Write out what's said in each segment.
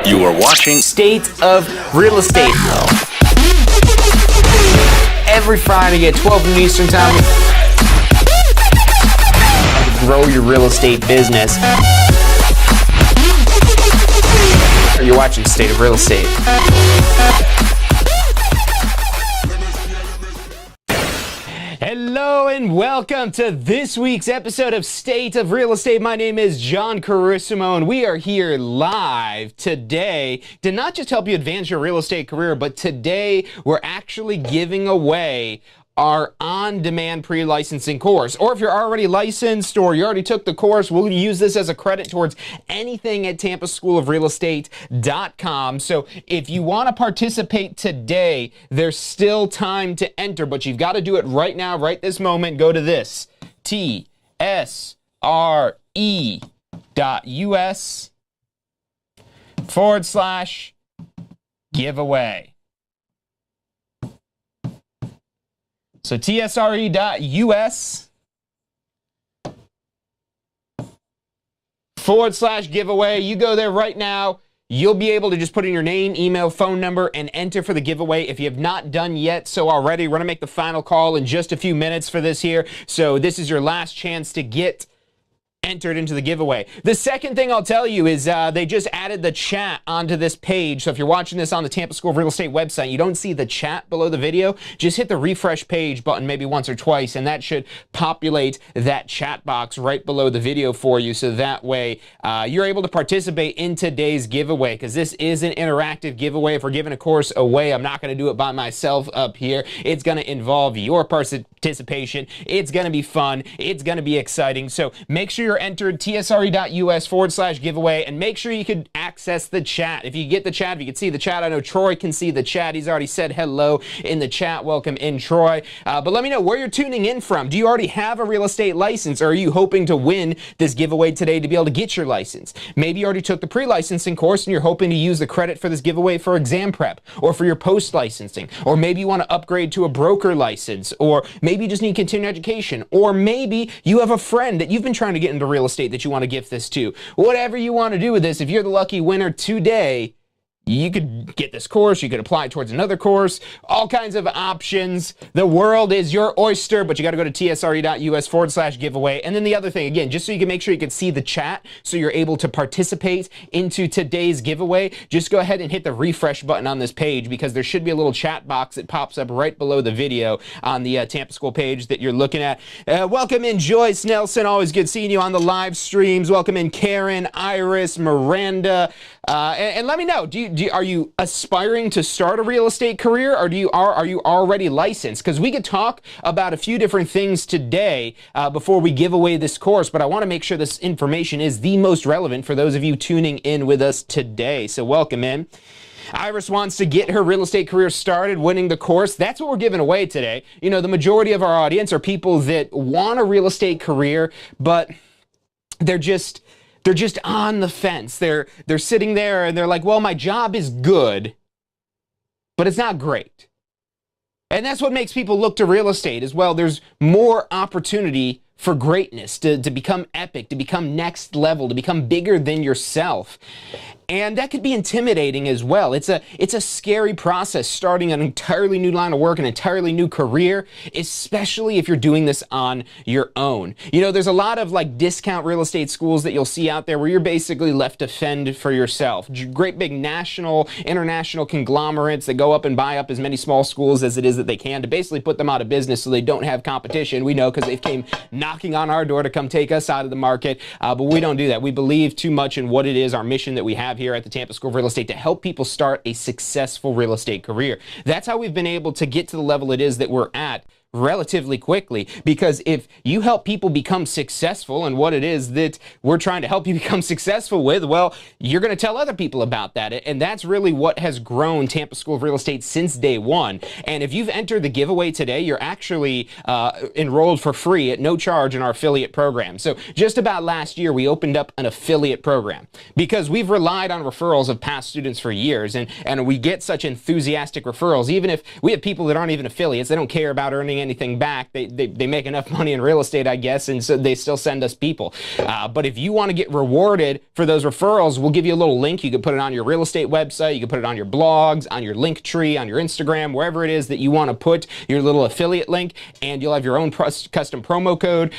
You are watching State of Real Estate. Every Friday at 12 noon Eastern Time. Grow your real estate business. You're watching State of Real Estate. Hello and welcome to this week's episode of State of Real Estate. My name is John Carissimo and we are here live today to not just help you advance your real estate career, but today we're actually giving away our on-demand pre-licensing course. Or if you're already licensed or you already took the course, we'll use this as a credit towards anything at tampaschoolofrealestate.com. So if you want to participate today, there's still time to enter, but you've got to do it right now, right this moment. Go to this, tsre.us/giveaway. So tsre.us/giveaway. You go there right now. You'll be able to just put in your name, email, phone number, and enter for the giveaway. If you have not done yet so already, we're going to make the final call in just a few minutes for this here. So this is your last chance to get entered into the giveaway. The second thing I'll tell you is they just added the chat onto this page. So if you're watching this on the Tampa School of Real Estate website, you don't see the chat below the video, just hit the refresh page button maybe once or twice, and that should populate that chat box right below the video for you. So that way you're able to participate in today's giveaway, because this is an interactive giveaway. If we're giving a course away, I'm not going to do it by myself up here. It's going to involve your participation. It's going to be fun. It's going to be exciting. So make sure you're entered tsre.us/giveaway, and make sure you can access the chat. If you get the chat, if you can see the chat, I know Troy can see the chat. He's already said hello in the chat. Welcome in, Troy. But let me know where you're tuning in from. Do you already have a real estate license, or are you hoping to win this giveaway today to be able to get your license? Maybe you already took the pre-licensing course and you're hoping to use the credit for this giveaway for exam prep or for your post-licensing, or maybe you want to upgrade to a broker license, or maybe you just need continuing education, or maybe you have a friend that you've been trying to get into real estate that you want to gift this to. Whatever you want to do with this, if you're the lucky winner today, you could get this course, you could apply towards another course, all kinds of options. The world is your oyster, but you got to go to tsre.us/giveaway. And then the other thing, again, just so you can make sure you can see the chat so you're able to participate into today's giveaway, just go ahead and hit the refresh button on this page, because there should be a little chat box that pops up right below the video on the Tampa School page that you're looking at. Welcome in Joyce Nelson, always good seeing you on the live streams. Welcome in Karen, Iris, Miranda, and let me know, are you aspiring to start a real estate career, or are you already licensed? Because we could talk about a few different things today before we give away this course, but I want to make sure this information is the most relevant for those of you tuning in with us today. So welcome in. Iris wants to get her real estate career started, winning the course. That's what we're giving away today. You know, the majority of our audience are people that want a real estate career, but they're just on the fence. They're sitting there and they're like, well, my job is good, but it's not great. And that's what makes people look to real estate as well. There's more opportunity for greatness, to become epic, to become next level, to become bigger than yourself. And that could be intimidating as well. It's a scary process, starting an entirely new line of work, an entirely new career, especially if you're doing this on your own. You know, there's a lot of like discount real estate schools that you'll see out there where you're basically left to fend for yourself. Great big national, international conglomerates that go up and buy up as many small schools as it is that they can to basically put them out of business so they don't have competition. We know, because they came knocking on our door to come take us out of the market, but we don't do that. We believe too much in what it is, our mission that we have here at the Tampa School of Real Estate, to help people start a successful real estate career. That's how we've been able to get to the level it is that we're at relatively quickly, because if you help people become successful in what it is that we're trying to help you become successful with, well, you're going to tell other people about that. And that's really what has grown Tampa School of Real Estate since day one. And if you've entered the giveaway today, you're actually enrolled for free at no charge in our affiliate program. So just about last year, we opened up an affiliate program because we've relied on referrals of past students for years, and we get such enthusiastic referrals. Even if we have people that aren't even affiliates, they don't care about earning anything back. They make enough money in real estate, I guess, and so they still send us people. But if you want to get rewarded for those referrals, we'll give you a little link. You can put it on your real estate website. You can put it on your blogs, on your link tree, on your Instagram, wherever it is that you want to put your little affiliate link, and you'll have your own custom promo code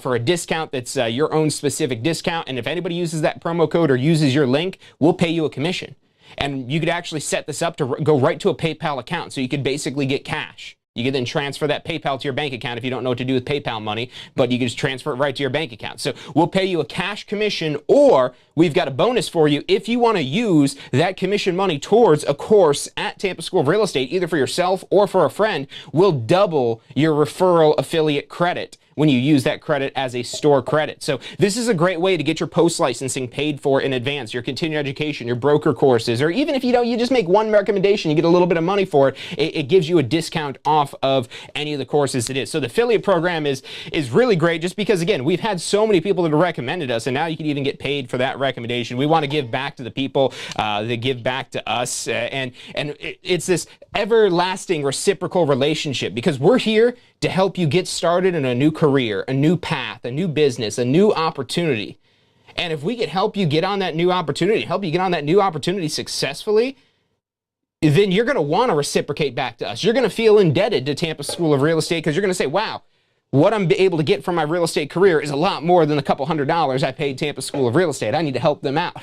for a discount that's your own specific discount. And if anybody uses that promo code or uses your link, we'll pay you a commission. And you could actually set this up to go right to a PayPal account, so you could basically get cash. You can then transfer that PayPal to your bank account if you don't know what to do with PayPal money, but you can just transfer it right to your bank account. So we'll pay you a cash commission, or we've got a bonus for you if you want to use that commission money towards a course at Tampa School of Real Estate, either for yourself or for a friend. We'll double your referral affiliate credit when you use that credit as a store credit. So this is a great way to get your post licensing paid for in advance, your continuing education, your broker courses, or even if you just make one recommendation, you get a little bit of money for it, it gives you a discount off of any of the courses it is. So the affiliate program is really great, just because, again, we've had so many people that have recommended us, and now you can even get paid for that recommendation. We want to give back to the people that give back to us, and it's this everlasting reciprocal relationship, because we're here to help you get started in a new career, a new path, a new business, a new opportunity. And if we could help you get on that new opportunity, successfully, then you're going to want to reciprocate back to us. You're going to feel indebted to Tampa School of Real Estate, because you're going to say, wow, what I'm able to get from my real estate career is a lot more than a couple $100s I paid Tampa School of Real Estate. I need to help them out.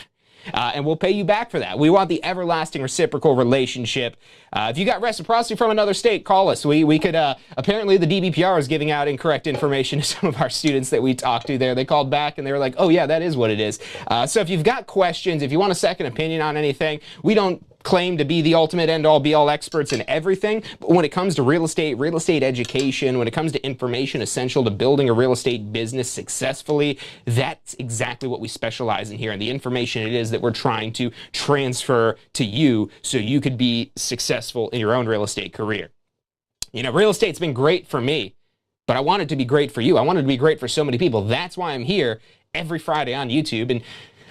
And we'll pay you back for that. We want the everlasting reciprocal relationship. If you got reciprocity from another state, call us. We could, apparently the DBPR is giving out incorrect information to some of our students that we talked to there. They called back and they were like, oh yeah, that is what it is. So if you've got questions, if you want a second opinion on anything, we don't claim to be the ultimate end-all be-all experts in everything, but when it comes to real estate education, when it comes to information essential to building a real estate business successfully, that's exactly what we specialize in here, and the information it is that we're trying to transfer to you so you could be successful in your own real estate career. You know, real estate's been great for me, but I want it to be great for you. I want it to be great for so many people. That's why I'm here every Friday on YouTube. And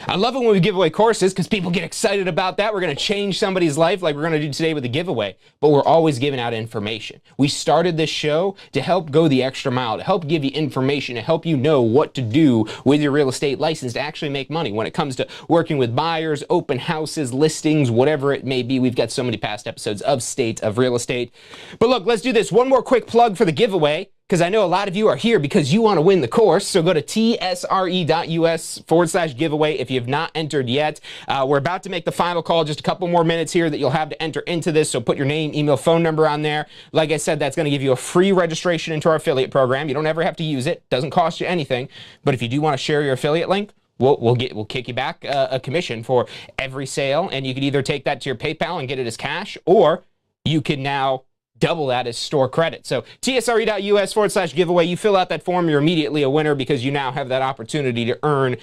I love it when we give away courses, because people get excited about that. We're going to change somebody's life like we're going to do today with a giveaway, but we're always giving out information. We started this show to help go the extra mile, to help give you information, to help you know what to do with your real estate license to actually make money when it comes to working with buyers, open houses, listings, whatever it may be. We've got so many past episodes of State of Real Estate. But look, let's do this. One more quick plug for the giveaway, because I know a lot of you are here because you want to win the course. So go to tsre.us/giveaway if you have not entered yet. We're about to make the final call, just a couple more minutes here that you'll have to enter into this. So put your name, email, phone number on there. Like I said, that's going to give you a free registration into our affiliate program. You don't ever have to use it. Doesn't cost you anything. But if you do want to share your affiliate link, we'll kick you back a commission for every sale. And you can either take that to your PayPal and get it as cash, or you can now double that as store credit. So tsre.us/giveaway, you fill out that form, you're immediately a winner, because you now have that opportunity to earn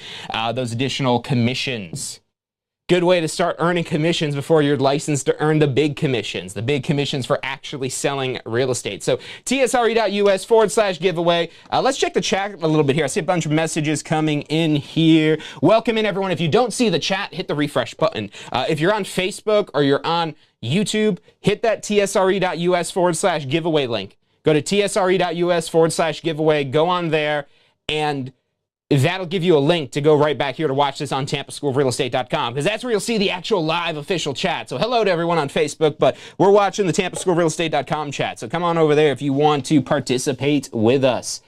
those additional commissions. Good way to start earning commissions before you're licensed to earn the big commissions for actually selling real estate. So tsre.us/giveaway. Let's check the chat a little bit here. I see a bunch of messages coming in here. Welcome in, everyone. If you don't see the chat, hit the refresh button. If you're on Facebook or you're on YouTube, hit that tsre.us/giveaway link. Go to tsre.us/giveaway, go on there, and that'll give you a link to go right back here to watch this on tampaschoolofrealestate.com, because that's where you'll see the actual live official chat. So hello to everyone on Facebook, but we're watching the tampaschoolofrealestate.com chat. So come on over there if you want to participate with us.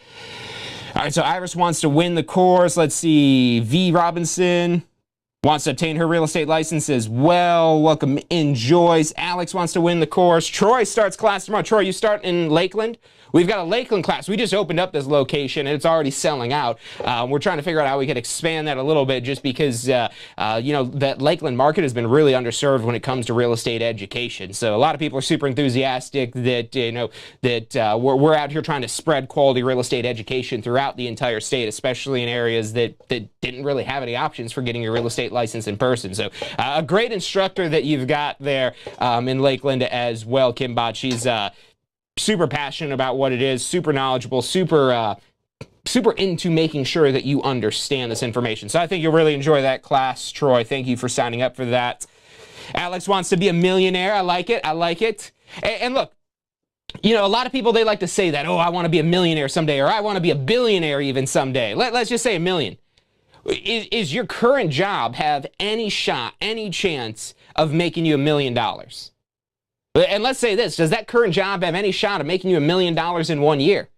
All right, so Iris wants to win the course. Let's see. V. Robinson wants to obtain her real estate license as well. Welcome in, Joyce. Alex wants to win the course. Troy starts class tomorrow. Troy, you start in Lakeland? We've got a Lakeland class. We just opened up this location, and it's already selling out. We're trying to figure out how we could expand that a little bit, just because, you know, that Lakeland market has been really underserved when it comes to real estate education. So a lot of people are super enthusiastic that, you know, that we're out here trying to spread quality real estate education throughout the entire state, especially in areas that didn't really have any options for getting your real estate license in person. So a great instructor that you've got there in Lakeland as well, Kimbot. She's super passionate about what it is, super knowledgeable, super into making sure that you understand this information. So I think you'll really enjoy that class, Troy. Thank you for signing up for that. Alex wants to be a millionaire. I like it. I like it. And look, You know, a lot of people, they like to say that, oh, I want to be a millionaire someday, or I want to be a billionaire even someday. Let's just say a million. Is your current job have any shot, any chance of making you $1 million? And let's say this, does that current job have any shot of making you $1 million in 1 year?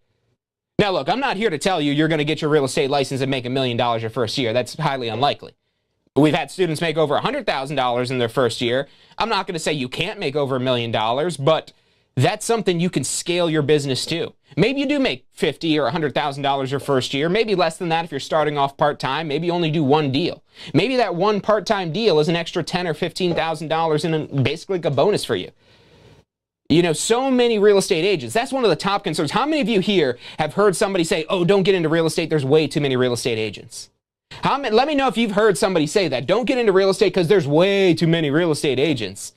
Now, look, I'm not here to tell you you're going to get your real estate license and make $1 million your first year. That's highly unlikely. We've had students make over $100,000 in their first year. I'm not going to say you can't make over $1 million, but that's something you can scale your business to. Maybe you do make $50,000 or $100,000 your first year. Maybe less than that if you're starting off part-time. Maybe you only do one deal. Maybe that one part-time deal is an extra $10,000 or $15,000 and basically like a bonus for you. You know, so many real estate agents, that's one of the top concerns. How many of you here have heard somebody say, oh, don't get into real estate, there's way too many real estate agents? Let me know if you've heard somebody say that. Don't get into real estate because there's way too many real estate agents.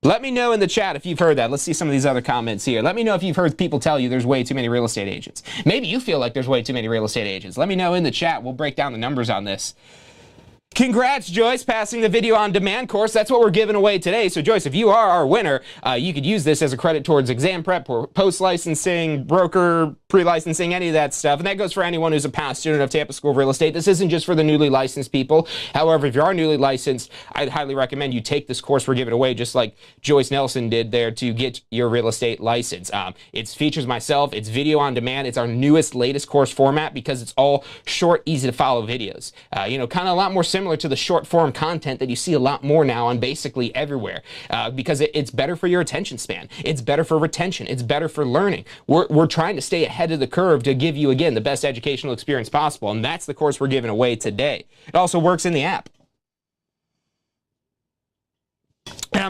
Let me know in the chat if you've heard that. Let's see some of these other comments here. Let me know if you've heard people tell you there's way too many real estate agents. Maybe you feel like there's way too many real estate agents. Let me know in the chat. We'll break down the numbers on this. Congrats, Joyce, passing the video on demand course. That's what we're giving away today. So, Joyce, if you are our winner, you could use this as a credit towards exam prep or post-licensing, broker, pre-licensing, any of that stuff. And that goes for anyone who's a past student of Tampa School of Real Estate. This isn't just for the newly licensed people. However, if you are newly licensed, I'd highly recommend you take this course we're giving away, just like Joyce Nelson did there to get your real estate license. It features myself. It's video on demand. It's our newest, latest course format because it's all short, easy to follow videos. You know, kind of a lot more similar to the short form content that you see a lot more now on basically everywhere, because it's better for your attention span. It's better for retention. It's better for learning. We're trying to stay ahead of the curve to give you, again, the best educational experience possible, and that's the course we're giving away today. It also works in the app.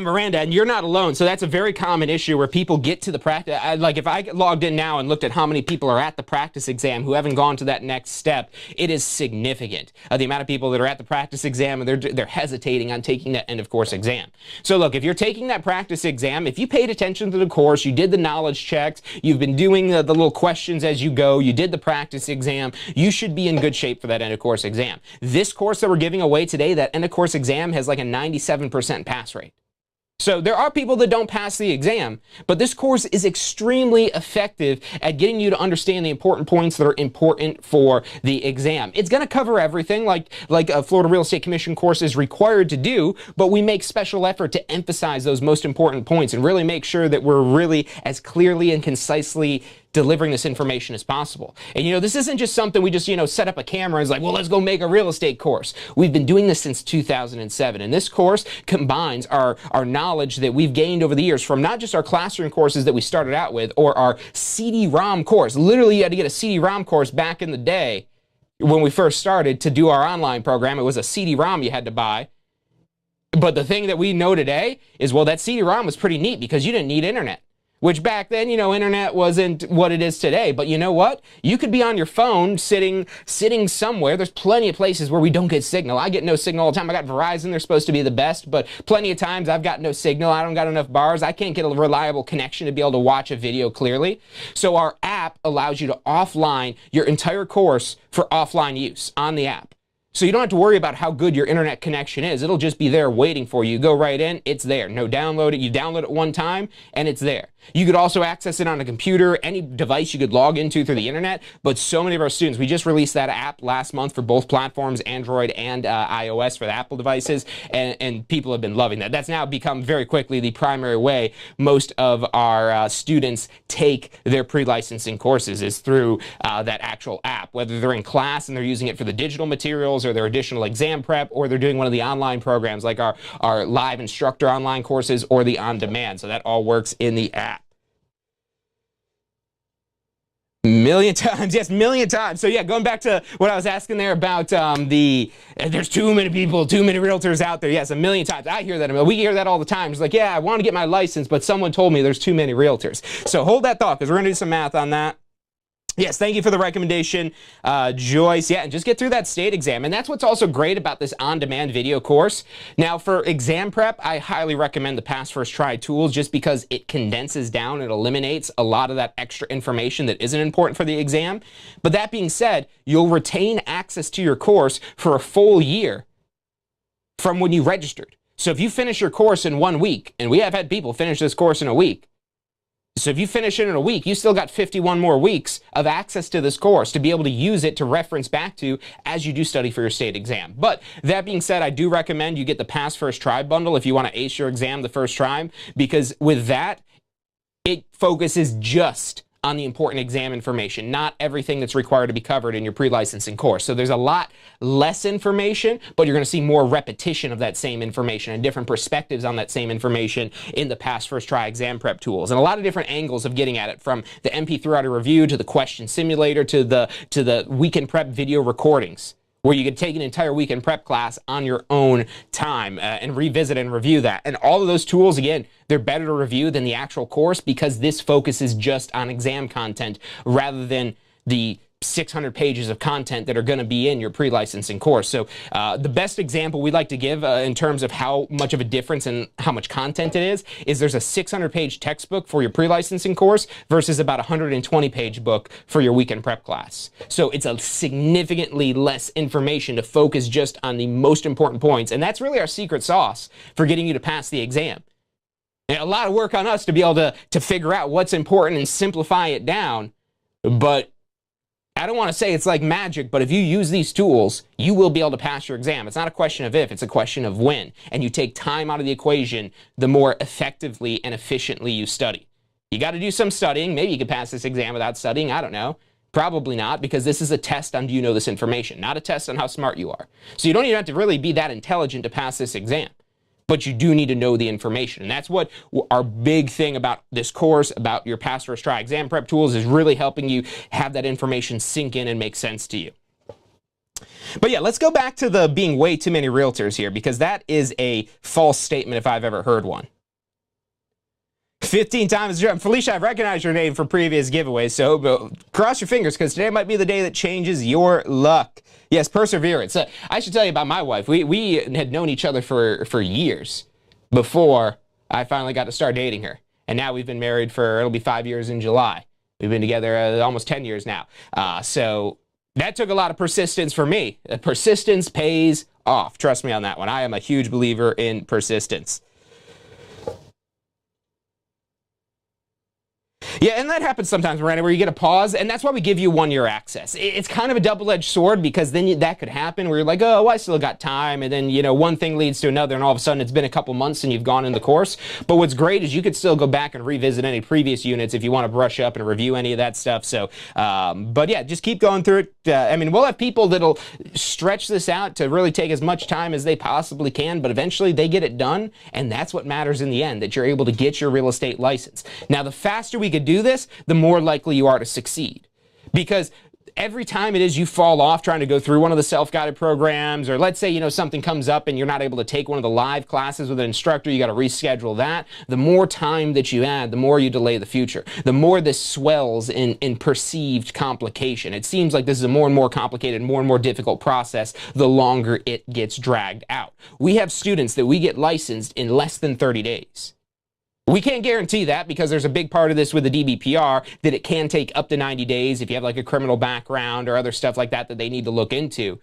Miranda, and you're not alone. So that's a very common issue where people get to the practice. Like if I logged in now and looked at how many people are at the practice exam who haven't gone to that next step, it is significant. The amount of people that are at the practice exam and they're hesitating on taking that end of course exam. So look, if you're taking that practice exam, if you paid attention to the course, you did the knowledge checks, you've been doing the little questions as you go, you did the practice exam, you should be in good shape for that end of course exam. This course that we're giving away today, that end of course exam has like a 97% pass rate. So there are people that don't pass the exam, but this course is extremely effective at getting you to understand the important points that are important for the exam. It's going to cover everything like a Florida Real Estate Commission course is required to do, but we make special effort to emphasize those most important points and really make sure that we're really as clearly and concisely delivering this information as possible. And, you know, this isn't just something we just, you know, set up a camera and is like, well, let's go make a real estate course. We've been doing this since 2007. And this course combines our knowledge that we've gained over the years from not just our classroom courses that we started out with or our CD-ROM course. Literally, you had to get a CD-ROM course back in the day when we first started to do our online program. It was a CD-ROM you had to buy. But the thing that we know today is, well, that CD-ROM was pretty neat because you didn't need internet. Which back then, you know, internet wasn't what it is today. But you know what? You could be on your phone sitting somewhere. There's plenty of places where we don't get signal. I get no signal all the time. I got Verizon. They're supposed to be the best. But plenty of times I've got no signal. I don't got enough bars. I can't get a reliable connection to be able to watch a video clearly. So our app allows you to offline your entire course for offline use on the app. So you don't have to worry about how good your internet connection is. It'll just be there waiting for you. You go right in, it's there. No download it. You download it one time, and it's there. You could also access it on a computer, any device you could log into through the internet. But so many of our students, we just released that app last month for both platforms, Android and iOS for the Apple devices, and people have been loving that. That's now become very quickly the primary way most of our students take their pre-licensing courses is through that actual app, whether they're in class and they're using it for the digital materials or their additional exam prep, or they're doing one of the online programs like our live instructor online courses or the on-demand. So that all works in the app. Million times, yes, million times. So yeah, going back to what I was asking there about there's too many people, too many realtors out there. Yes, a million times. I hear that. We hear that all the time. It's like, yeah, I want to get my license, but someone told me there's too many realtors. So hold that thought because we're going to do some math on that. Yes, thank you for the recommendation, Joyce. Yeah, and just get through that state exam. And that's what's also great about this on-demand video course. Now, for exam prep, I highly recommend the Pass First Try tools just because it condenses down and eliminates a lot of that extra information that isn't important for the exam. But that being said, you'll retain access to your course for a full year from when you registered. So if you finish your course in 1 week, and we have had people finish this course in a week, So if you finish it in a week, you still got 51 more weeks of access to this course to be able to use it to reference back to as you do study for your state exam. But that being said, I do recommend you get the Pass First Try bundle if you want to ace your exam the first time, because with that, it focuses just on the important exam information, not everything that's required to be covered in your pre-licensing course. So there's a lot less information, but you're going to see more repetition of that same information and different perspectives on that same information in the Pass First Try exam prep tools, and a lot of different angles of getting at it, from the MP3 audio review to the question simulator to the weekend prep video recordings, where you could take an entire weekend prep class on your own time and revisit and review that. And all of those tools, again, they're better to review than the actual course, because this focuses just on exam content rather than the 600 pages of content that are going to be in your pre-licensing course. So the best example we like to give in terms of how much of a difference and how much content it is there's a 600-page textbook for your pre-licensing course versus about a 120-page book for your weekend prep class. So it's a significantly less information to focus just on the most important points, and that's really our secret sauce for getting you to pass the exam. And a lot of work on us to be able to figure out what's important and simplify it down, but I don't want to say it's like magic, but if you use these tools, you will be able to pass your exam. It's not a question of if, it's a question of when. And you take time out of the equation, the more effectively and efficiently you study. You got to do some studying. Maybe you could pass this exam without studying. I don't know. Probably not, because this is a test on do you know this information, not a test on how smart you are. So you don't even have to really be that intelligent to pass this exam, but you do need to know the information. And that's what our big thing about this course, about your Pass First Try exam prep tools, is really helping you have that information sink in and make sense to you. But yeah, let's go back to the being way too many realtors here, because that is a false statement if I've ever heard one. 15 times, Felicia, I've recognized your name from previous giveaways, so cross your fingers, because today might be the day that changes your luck. Yes, perseverance. I should tell you about my wife. We had known each other for years before I finally got to start dating her. And now we've been married for, it'll be 5 years in July. We've been together almost 10 years now. So that took a lot of persistence for me. Persistence pays off. Trust me on that one. I am a huge believer in persistence. Yeah, and that happens sometimes, Miranda, where you get a pause, and that's why we give you 1-year access. It's kind of a double-edged sword, because then that could happen where you're like, oh, I still got time, and then, you know, one thing leads to another, and all of a sudden it's been a couple months and you've gone in the course. But what's great is you could still go back and revisit any previous units if you want to brush up and review any of that stuff. So, but yeah, just keep going through it. I mean, we'll have people that'll stretch this out to really take as much time as they possibly can, but eventually they get it done, and that's what matters in the end, that you're able to get your real estate license. Now, the faster we could do this, the more likely you are to succeed. Because every time it is you fall off trying to go through one of the self-guided programs, or let's say, you know, something comes up and you're not able to take one of the live classes with an instructor, you got to reschedule that. The more time that you add, the more you delay the future. The more this swells in perceived complication. It seems like this is a more and more complicated, more and more difficult process the longer it gets dragged out. We have students that we get licensed in less than 30 days. We can't guarantee that, because there's a big part of this with the DBPR that it can take up to 90 days if you have like a criminal background or other stuff like that that they need to look into.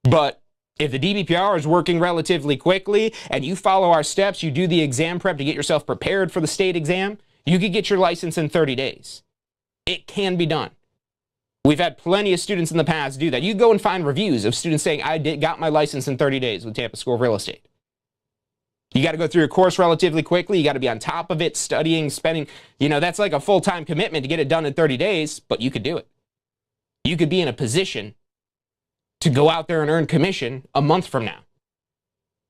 But if the DBPR is working relatively quickly and you follow our steps, you do the exam prep to get yourself prepared for the state exam, you could get your license in 30 days. It can be done. We've had plenty of students in the past do that. You go and find reviews of students saying, I got my license in 30 days with Tampa School of Real Estate. You got to go through your course relatively quickly. You got to be on top of it, studying, spending, you know, that's like a full-time commitment to get it done in 30 days, but you could do it. You could be in a position to go out there and earn commission a month from now.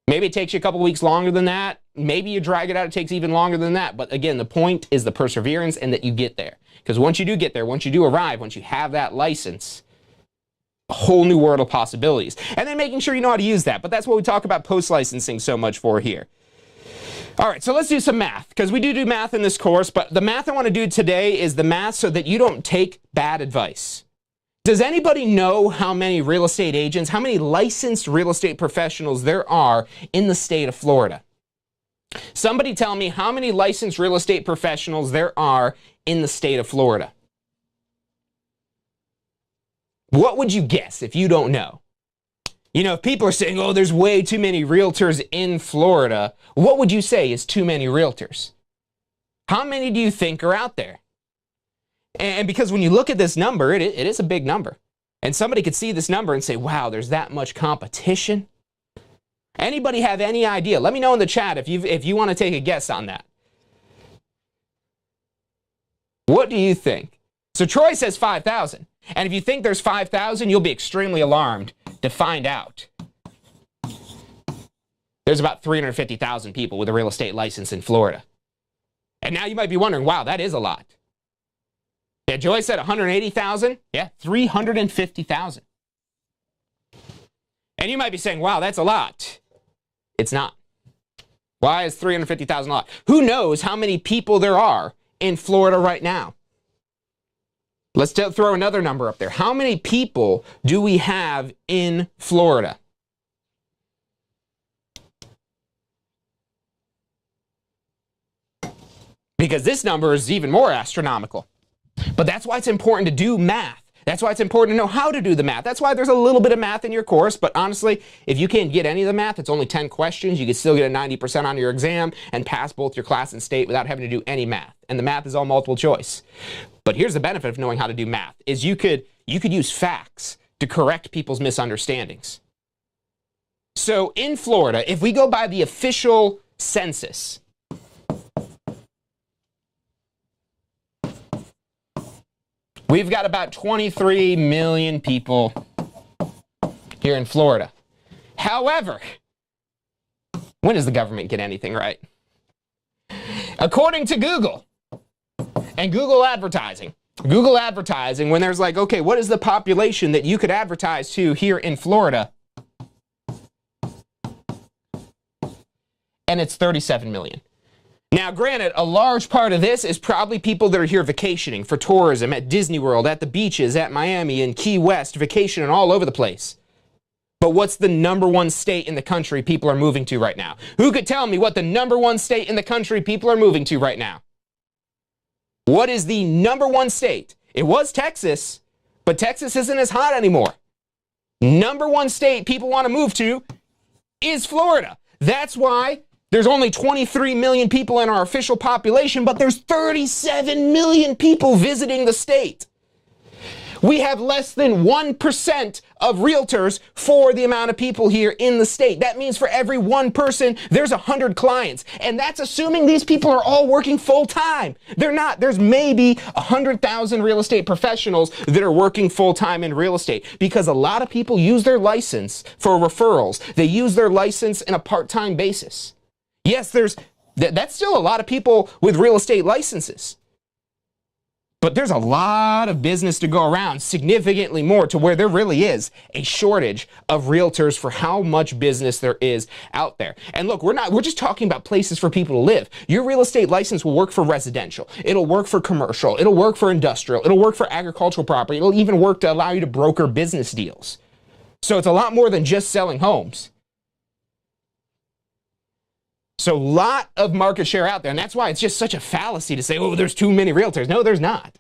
Maybe it takes you a couple weeks longer than that. Maybe you drag it out, it takes even longer than that. But again, the point is the perseverance and that you get there. Because once you do get there, once you do arrive, once you have that license, a whole new world of possibilities. And then making sure you know how to use that. But that's what we talk about post-licensing so much for here. All right, so let's do some math, because we do math in this course, but the math I want to do today is the math so that you don't take bad advice. Does anybody know how many real estate agents, how many licensed real estate professionals there are in the state of Florida? Somebody tell me how many licensed real estate professionals there are in the state of Florida. What would you guess if you don't know? You know, if people are saying, oh, there's way too many realtors in Florida, what would you say is too many realtors? How many do you think are out there? And because when you look at this number, it is a big number. And somebody could see this number and say, wow, there's that much competition. Anybody have any idea? Let me know in the chat if you want to take a guess on that. What do you think? So Troy says 5,000. And if you think there's 5,000, you'll be extremely alarmed to find out there's about 350,000 people with a real estate license in Florida. And now you might be wondering, wow, that is a lot. Yeah, Joy said 180,000. Yeah, 350,000. And you might be saying, wow, that's a lot. It's not. Why is 350,000 a lot? Who knows how many people there are in Florida right now? Let's throw another number up there. How many people do we have in Florida? Because this number is even more astronomical. But that's why it's important to do math. That's why it's important to know how to do the math. That's why there's a little bit of math in your course. But honestly, if you can't get any of the math, it's only 10 questions. You can still get a 90% on your exam and pass both your class and state without having to do any math. And the math is all multiple choice. But here's the benefit of knowing how to do math, is you could use facts to correct people's misunderstandings. So in Florida, if we go by the official census, we've got about 23 million people here in Florida. However, when does the government get anything right? According to Google and Google advertising, when there's like, okay, what is the population that you could advertise to here in Florida? And it's 37 million. Now, granted, a large part of this is probably people that are here vacationing for tourism at Disney World, at the beaches, at Miami, and Key West, vacationing all over the place. But what's the #1 state in the country people are moving to right now? Who could tell me what the #1 state in the country people are moving to right now? What is the #1 state? It was Texas, but Texas isn't as hot anymore. #1 state people want to move to is Florida. That's why there's only 23 million people in our official population, but there's 37 million people visiting the state. We have less than 1% of realtors for the amount of people here in the state. That means for every one person, there's 100 clients. And that's assuming these people are all working full time. They're not. There's maybe 100,000 real estate professionals that are working full time in real estate, because a lot of people use their license for referrals. They use their license in a part-time basis. Yes, that's still a lot of people with real estate licenses. But there's a lot of business to go around, significantly more, to where there really is a shortage of realtors for how much business there is out there. And look, we're just talking about places for people to live. Your real estate license will work for residential. It'll work for commercial. It'll work for industrial. It'll work for agricultural property. It'll even work to allow you to broker business deals. So it's a lot more than just selling homes. So a lot of market share out there, and that's why it's just such a fallacy to say, oh, there's too many realtors. No, there's not.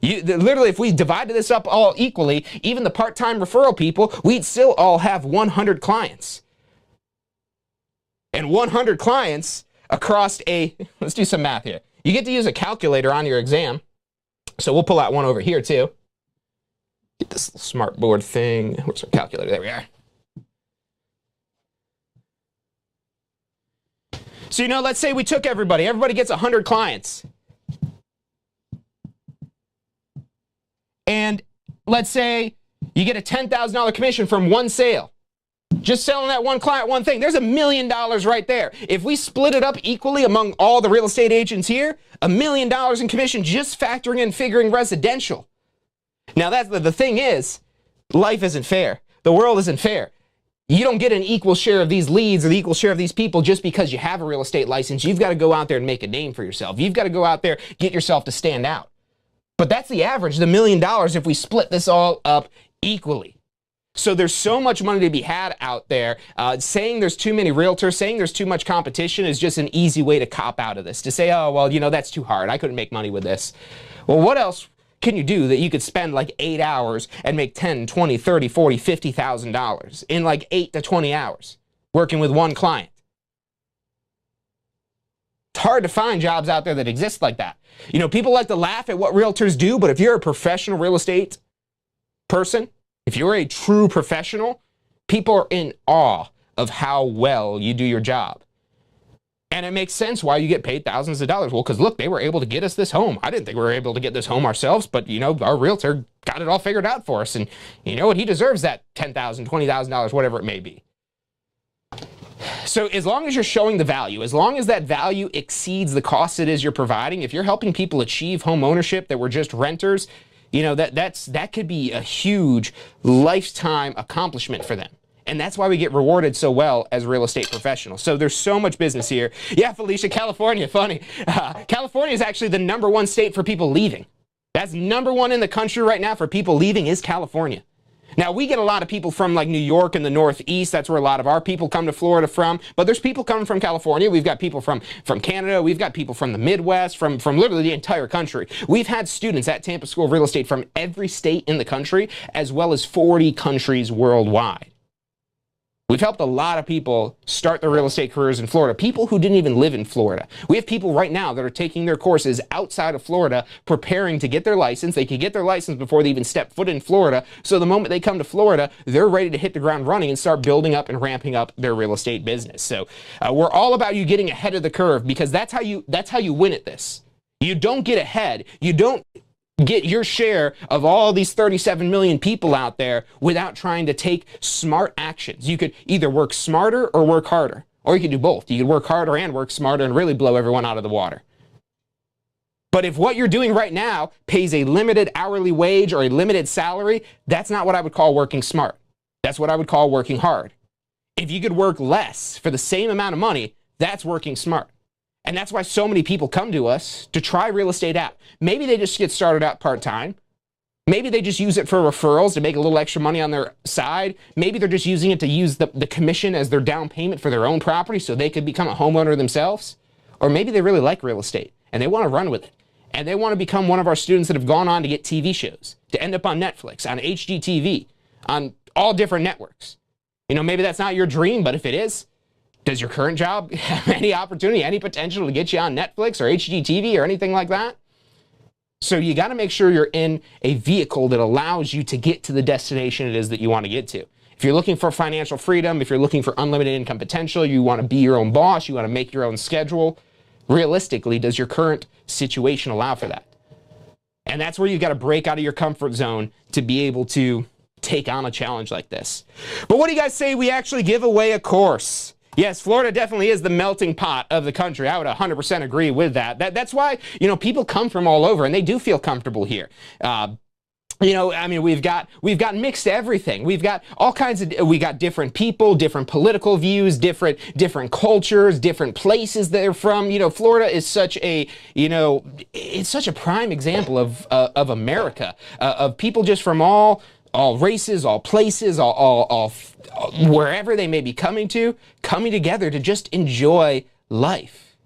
Literally, if we divided this up all equally, even the part-time referral people, we'd still all have 100 clients. And 100 clients across let's do some math here. You get to use a calculator on your exam. So we'll pull out one over here too. Get this little smart board thing. Where's our calculator? There we are. So, let's say we took everybody gets 100 clients. And let's say you get a $10,000 commission from one sale. Just selling that one client, one thing. There's $1 million right there. If we split it up equally among all the real estate agents here, $1 million in commission just factoring in figuring residential. Now, that's the thing is, life isn't fair. The world isn't fair. You don't get an equal share of these leads or the equal share of these people just because you have a real estate license. You've got to go out there and make a name for yourself. You've got to go out there, get yourself to stand out. But that's the average, the $1 million, if we split this all up equally. So there's so much money to be had out there. Saying there's too many realtors, saying there's too much competition is just an easy way to cop out of this. To say, oh, well, that's too hard. I couldn't make money with this. Well, what else can you do that you could spend like 8 hours and make $10, $20, $30, $40, $50,000 in like 8 to 20 hours working with one client? It's hard to find jobs out there that exist like that. You know, people like to laugh at what realtors do, but if you're a professional real estate person, if you're a true professional, people are in awe of how well you do your job. And it makes sense why you get paid thousands of dollars. Well, because look, they were able to get us this home. I didn't think we were able to get this home ourselves, but you know, our realtor got it all figured out for us. And you know what? He deserves that $10,000, $20,000, whatever it may be. So as long as you're showing the value, as long as that value exceeds the cost it is you're providing, if you're helping people achieve home ownership that were just renters, you know, that could be a huge lifetime accomplishment for them. And that's why we get rewarded so well as real estate professionals. So there's so much business here. Yeah, Felicia, California, funny. California is actually the #1 state for people leaving. That's #1 in the country right now for people leaving is California. Now, we get a lot of people from like New York and the Northeast. That's where a lot of our people come to Florida from. But there's people coming from California. We've got people from Canada. We've got people from the Midwest, from literally the entire country. We've had students at Tampa School of Real Estate from every state in the country, as well as 40 countries worldwide. We've helped a lot of people start their real estate careers in Florida, people who didn't even live in Florida. We have people right now that are taking their courses outside of Florida, preparing to get their license. They can get their license before they even step foot in Florida. So the moment they come to Florida, they're ready to hit the ground running and start building up and ramping up their real estate business. So we're all about you getting ahead of the curve, because that's how you win at this. You don't get ahead. You don't get your share of all these 37 million people out there without trying to take smart actions. You could either work smarter or work harder, or you could do both. You could work harder and work smarter and really blow everyone out of the water. But if what you're doing right now pays a limited hourly wage or a limited salary, that's not what I would call working smart. That's what I would call working hard. If you could work less for the same amount of money, that's working smart. And that's why so many people come to us to try real estate out. Maybe they just get started out part-time. Maybe they just use it for referrals to make a little extra money on their side. Maybe they're just using it to use the commission as their down payment for their own property so they could become a homeowner themselves. Or maybe they really like real estate and they want to run with it. And they want to become one of our students that have gone on to get TV shows, to end up on Netflix, on HGTV, on all different networks. You know, maybe that's not your dream, but if it is, does your current job have any opportunity, any potential to get you on Netflix or HGTV or anything like that? So you got to make sure you're in a vehicle that allows you to get to the destination it is that you want to get to. If you're looking for financial freedom, if you're looking for unlimited income potential, you want to be your own boss, you want to make your own schedule, realistically, does your current situation allow for that? And that's where you've got to break out of your comfort zone to be able to take on a challenge like this. But what do you guys say we actually give away a course? Yes, Florida definitely is the melting pot of the country. I would 100% agree with that. That's why, you know, people come from all over and they do feel comfortable here. You know, I mean, we've got mixed everything. We've got all kinds of, we got different people, different political views, different cultures, different places they're from. You know, Florida is such a, you know, it's such a prime example of America, of people just from all races, all places, all wherever they may be coming together to just enjoy life.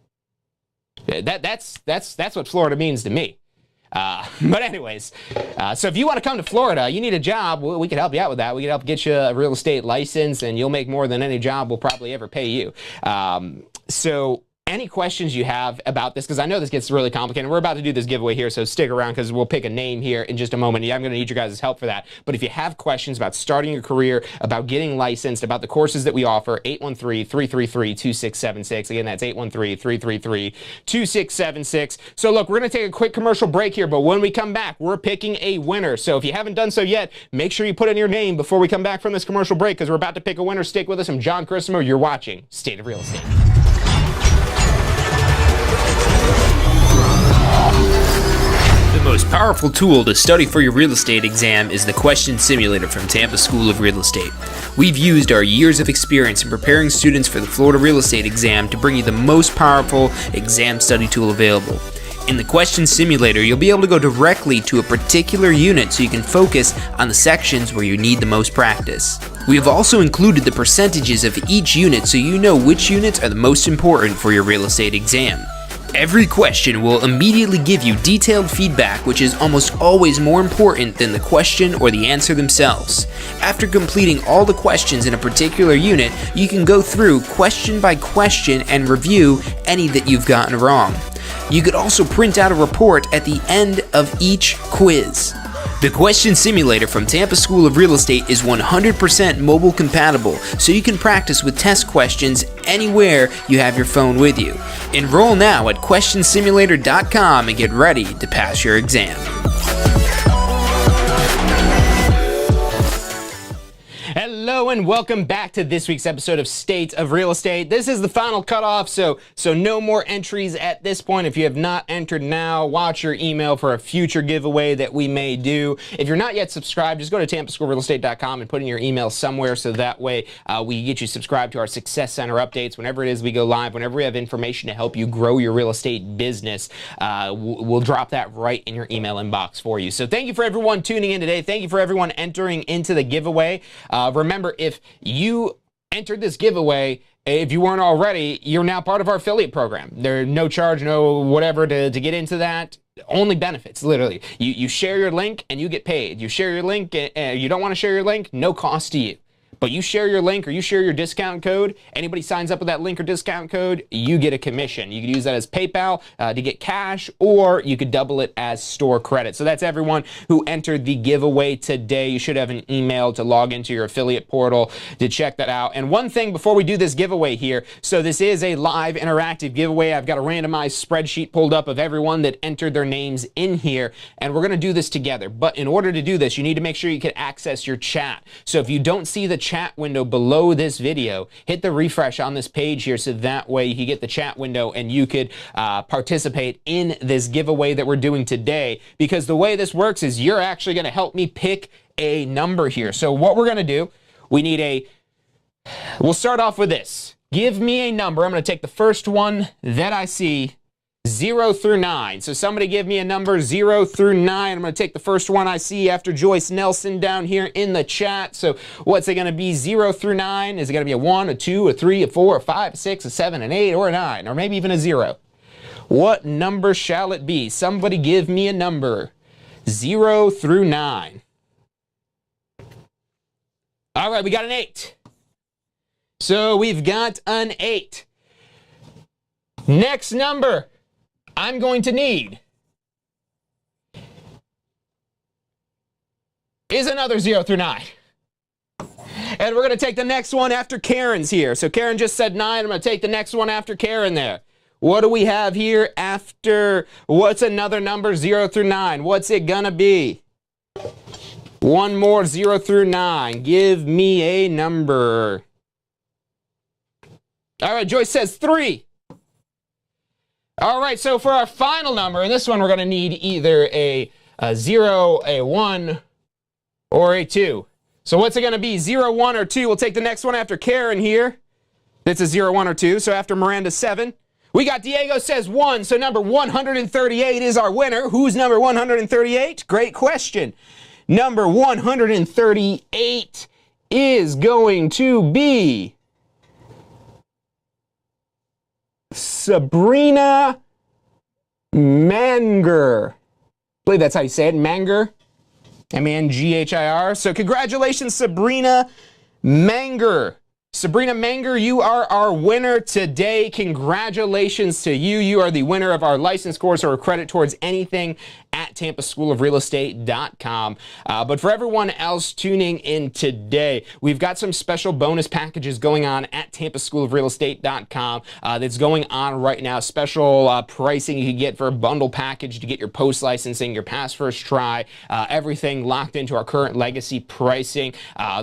That's what Florida means to me. But anyways, so if you want to come to Florida, you need a job, we can help you out with that. We can help get you a real estate license, and you'll make more than any job will probably ever pay you. So any questions you have about this, because I know this gets really complicated. We're about to do this giveaway here, so stick around because we'll pick a name here in just a moment. Yeah, I'm going to need your guys' help for that. But if you have questions about starting your career, about getting licensed, about the courses that we offer, 813-333-2676. Again, that's 813-333-2676. So look, we're going to take a quick commercial break here, but when we come back, we're picking a winner. So if you haven't done so yet, make sure you put in your name before we come back from this commercial break, because we're about to pick a winner. Stick with us. I'm John Christopher. You're watching State of Real Estate. The most powerful tool to study for your real estate exam is the Question Simulator from Tampa School of Real Estate. We've used our years of experience in preparing students for the Florida real estate exam to bring you the most powerful exam study tool available. In the Question Simulator, you'll be able to go directly to a particular unit so you can focus on the sections where you need the most practice. We have also included the percentages of each unit so you know which units are the most important for your real estate exam. Every question will immediately give you detailed feedback, which is almost always more important than the question or the answer themselves. After completing all the questions in a particular unit, you can go through question by question and review any that you've gotten wrong. You could also print out a report at the end of each quiz. The Question Simulator from Tampa School of Real Estate is 100% mobile compatible, so you can practice with test questions anywhere you have your phone with you. Enroll now at questionsimulator.com and get ready to pass your exam. Hello and welcome back to this week's episode of State of Real Estate. This is the final cutoff, so no more entries at this point. If you have not entered now, watch your email for a future giveaway that we may do. If you're not yet subscribed, just go to tampaschoolrealestate.com and put in your email somewhere so that way we get you subscribed to our Success Center updates. Whenever it is we go live, whenever we have information to help you grow your real estate business, we'll drop that right in your email inbox for you. So thank you for everyone tuning in today. Thank you for everyone entering into the giveaway. Remember, if you entered this giveaway, if you weren't already, you're now part of our affiliate program. There's no charge, no whatever to get into that. Only benefits, literally. You share your link and you get paid. You share your link, you don't want to share your link, no cost to you. But you share your link or you share your discount code, anybody signs up with that link or discount code, you get a commission. You can use that as PayPal to get cash, or you could double it as store credit. So that's everyone who entered the giveaway today. You should have an email to log into your affiliate portal to check that out. And one thing before we do this giveaway here, so this is a live interactive giveaway. I've got a randomized spreadsheet pulled up of everyone that entered their names in here, and we're going to do this together. But in order to do this, you need to make sure you can access your chat. So if you don't see the chat window below this video, hit the refresh on this page here so that way you can get the chat window and you could participate in this giveaway that we're doing today. Because the way this works is you're actually going to help me pick a number here. So what we're going to do, we'll start off with this. Give me a number. I'm going to take the first one that I see, 0 through 9. So somebody give me a number 0 through 9. I'm going to take the first one I see after Joyce Nelson down here in the chat. So what's it going to be, 0 through 9? Is it going to be a 1, a 2, a 3, a 4, a 5, a 6, a 7, an 8, or a 9? Or maybe even a 0? What number shall it be? Somebody give me a number. 0 through 9. All right, we got an 8. So we've got an 8. Next number I'm going to need is another 0 through 9. And we're going to take the next one after Karen's here. So Karen just said 9. I'm going to take the next one after Karen there. What do we have here after? What's another number 0 through 9? What's it going to be? One more 0 through 9. Give me a number. All right, Joyce says 3. All right, so for our final number, and this one we're going to need either a 0, a 1, or a 2. So what's it going to be, 0, 1, or 2? We'll take the next one after Karen here. That's a 0, 1, or 2. So after Miranda, 7. We got Diego says 1, so number 138 is our winner. Who's number 138? Great question. Number 138 is going to be Sabrina Manger. I believe that's how you say it, Manger. M-A-N-G-H-I-R. So congratulations, Sabrina Manger. Sabrina Manger, you are our winner today. Congratulations to you. You are the winner of our license course or credit towards anything at tampaschoolofrealestate.com. But for everyone else tuning in today, we've got some special bonus packages going on at tampaschoolofrealestate.com that's going on right now. Special pricing you can get for a bundle package to get your post licensing, your pass first try, everything locked into our current legacy pricing.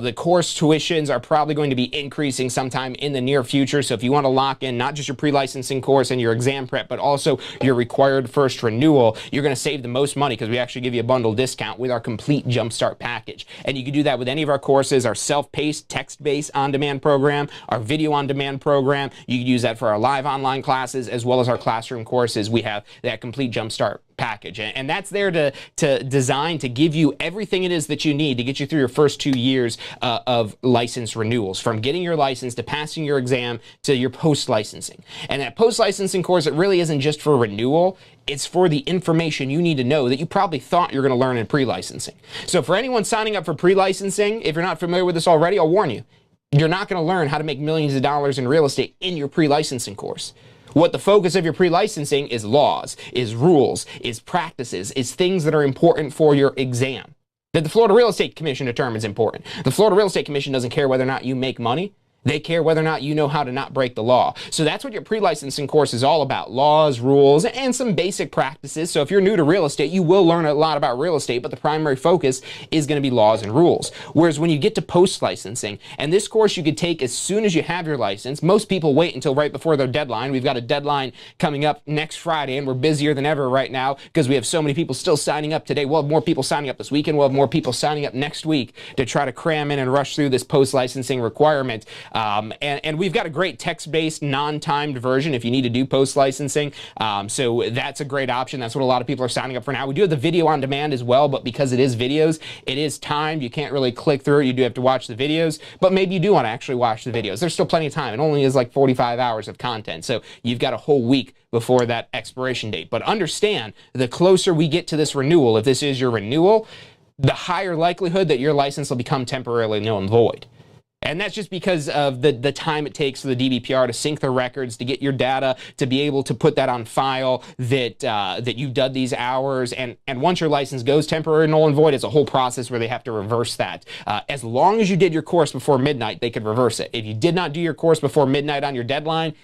The course tuitions are probably going to be increasing sometime in the near future. So if you want to lock in not just your pre-licensing course and your exam prep, but also your required first renewal, you're going to save the most money because we actually give you a bundle discount with our complete Jumpstart package. And you can do that with any of our courses, our self-paced, text-based on-demand program, our video on-demand program. You can use that for our live online classes as well as our classroom courses. We have that complete Jumpstart package, and that's there to design to give you everything it is that you need to get you through your first 2 years of license renewals, from getting your license to passing your exam to your post-licensing. And that post-licensing course, it really isn't just for renewal, it's for the information you need to know that you probably thought you're going to learn in pre-licensing. So for anyone signing up for pre-licensing, if you're not familiar with this already, I'll warn you, you're not going to learn how to make millions of dollars in real estate in your pre-licensing course. What the focus of your pre-licensing is laws, is rules, is practices, is things that are important for your exam, that the Florida Real Estate Commission determines important. The Florida Real Estate Commission doesn't care whether or not you make money. They care whether or not you know how to not break the law. So that's what your pre-licensing course is all about: laws, rules, and some basic practices. So if you're new to real estate, you will learn a lot about real estate, but the primary focus is going to be laws and rules. Whereas when you get to post-licensing, and this course you could take as soon as you have your license. Most people wait until right before their deadline. We've got a deadline coming up next Friday, and we're busier than ever right now because we have so many people still signing up today. We'll have more people signing up this weekend. We'll have more people signing up next week to try to cram in and rush through this post-licensing requirement. And we've got a great text-based, non-timed version if you need to do post-licensing. So that's a great option. That's what a lot of people are signing up for now. We do have the video on demand as well, but because it is videos, it is timed. You can't really click through it. You do have to watch the videos, but maybe you do want to actually watch the videos. There's still plenty of time. It only is like 45 hours of content, so you've got a whole week before that expiration date. But understand, the closer we get to this renewal, if this is your renewal, the higher likelihood that your license will become temporarily null and void. And that's just because of the time it takes for the DBPR to sync the records, to get your data, to be able to put that on file, that you've done these hours. And once your license goes temporary null and void, it's a whole process where they have to reverse that. As long as you did your course before midnight, they could reverse it. If you did not do your course before midnight on your deadline,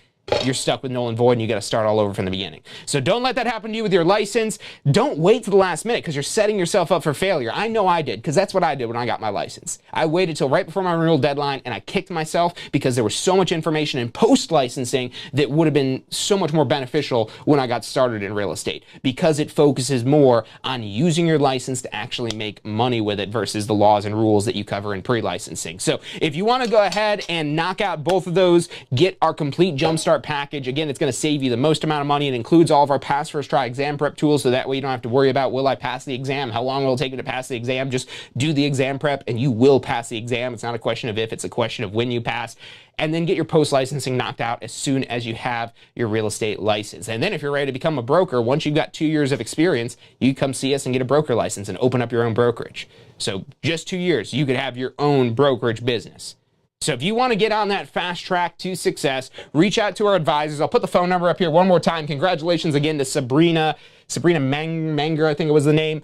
you're stuck with null and void and you got to start all over from the beginning. So don't let that happen to you with your license. Don't wait to the last minute because you're setting yourself up for failure. I know I did, because that's what I did when I got my license. I waited till right before my renewal deadline and I kicked myself because there was so much information in post-licensing that would have been so much more beneficial when I got started in real estate, because it focuses more on using your license to actually make money with it versus the laws and rules that you cover in pre-licensing. So if you want to go ahead and knock out both of those, get our complete Jumpstart package. Again, it's going to save you the most amount of money. It includes all of our pass first try exam prep tools, so that way you don't have to worry about, will I pass the exam? How long will it take me to pass the exam? Just do the exam prep and you will pass the exam. It's not a question of if, it's a question of when you pass. And then get your post-licensing knocked out as soon as you have your real estate license. And then if you're ready to become a broker, once you've got 2 years of experience, you come see us and get a broker license and open up your own brokerage. So just 2 years, you could have your own brokerage business. So if you want to get on that fast track to success, reach out to our advisors. I'll put the phone number up here one more time. Congratulations again to Sabrina Manger, I think it was the name.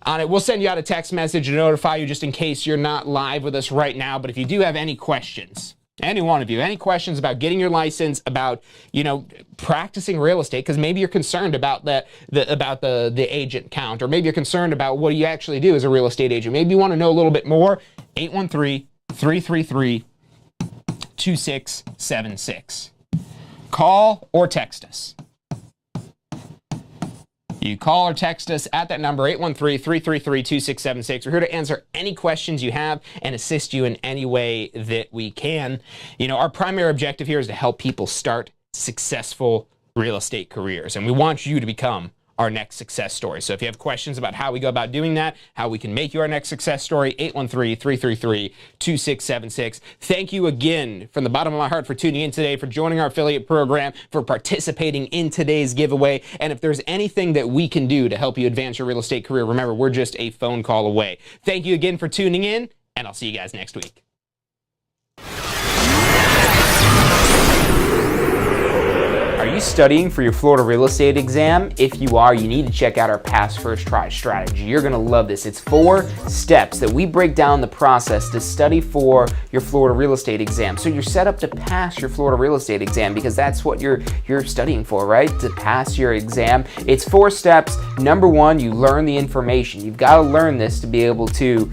On it, we'll send you out a text message to notify you just in case you're not live with us right now. But if you do have any questions, any one of you, any questions about getting your license, about, practicing real estate, because maybe you're concerned about the agent count, or maybe you're concerned about what you actually do as a real estate agent. Maybe you want to know a little bit more, 813-333-2676. Call or text us. You call or text us at that number, 813-333-2676. We're here to answer any questions you have and assist you in any way that we can. Our primary objective here is to help people start successful real estate careers, and we want you to become our next success story. So if you have questions about how we go about doing that, how we can make you our next success story, 813-333-2676. Thank you again from the bottom of my heart for tuning in today, for joining our affiliate program, for participating in today's giveaway. And if there's anything that we can do to help you advance your real estate career, remember, we're just a phone call away. Thank you again for tuning in, and I'll see you guys next week. Are you studying for your Florida real estate exam? If you are, you need to check out our Pass First Try strategy. You're going to love this. It's 4 steps that we break down the process to study for your Florida real estate exam. So you're set up to pass your Florida real estate exam, because that's what you're studying for, right? To pass your exam. It's 4 steps. Number 1, you learn the information. You've got to learn this to be able to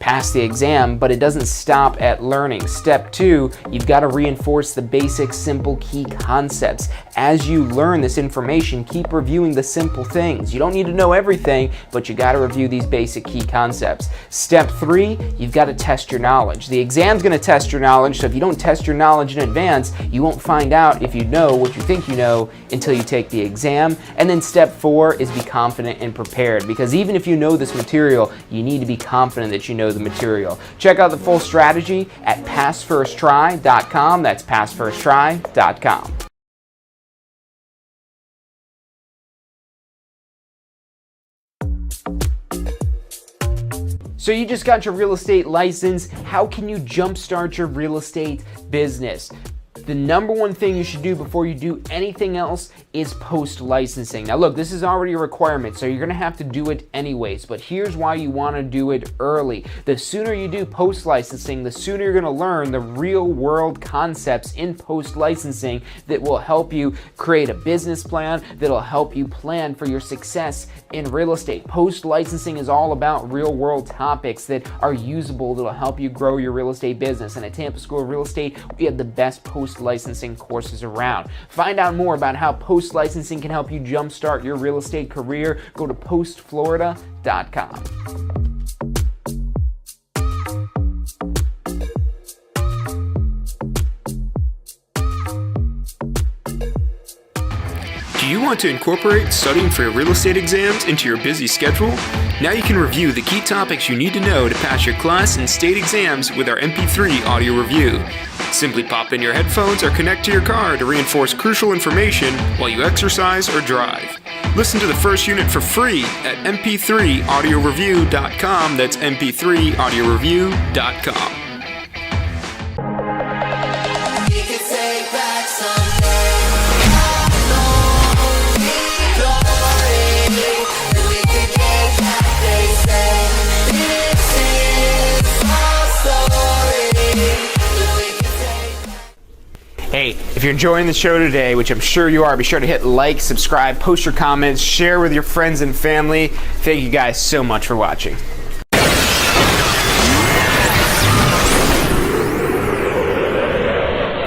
pass the exam, but it doesn't stop at learning. Step 2, you've got to reinforce the basic, simple, key concepts. As you learn this information, keep reviewing the simple things. You don't need to know everything, but you got to review these basic key concepts. Step 3, you've got to test your knowledge. The exam's going to test your knowledge, so if you don't test your knowledge in advance, you won't find out if you know what you think you know until you take the exam. And then step 4 is be confident and prepared, because even if you know this material, you need to be confident that you know the material. Check out the full strategy at passfirsttry.com. That's passfirsttry.com. So you just got your real estate license. How can you jumpstart your real estate business? The number one thing you should do before you do anything else is post-licensing. Now look, this is already a requirement, so you're gonna have to do it anyways, but here's why you wanna do it early. The sooner you do post-licensing, the sooner you're gonna learn the real-world concepts in post-licensing that will help you create a business plan, that'll help you plan for your success in real estate. Post-licensing is all about real-world topics that are usable, that'll help you grow your real estate business. And at Tampa School of Real Estate, we have the best post-licensing courses around. Find out more about how post-licensing can help you jumpstart your real estate career. Go to postflorida.com. Do you want to incorporate studying for your real estate exams into your busy schedule? Now you can review the key topics you need to know to pass your class and state exams with our MP3 audio review. Simply pop in your headphones or connect to your car to reinforce crucial information while you exercise or drive. Listen to the first unit for free at mp3audioreview.com. That's mp3audioreview.com. Hey, if you're enjoying the show today, which I'm sure you are, be sure to hit like, subscribe, post your comments, share with your friends and family. Thank you guys so much for watching.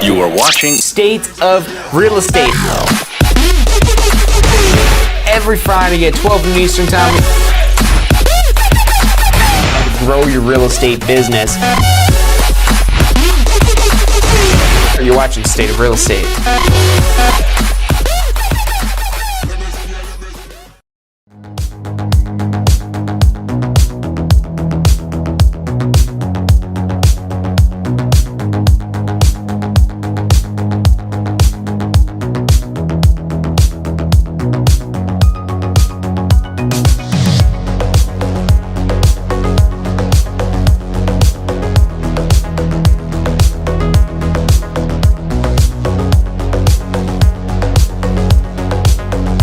You are watching State of Real Estate. Every Friday at 12 noon Eastern Time. Grow your real estate business. You're watching State of Real Estate.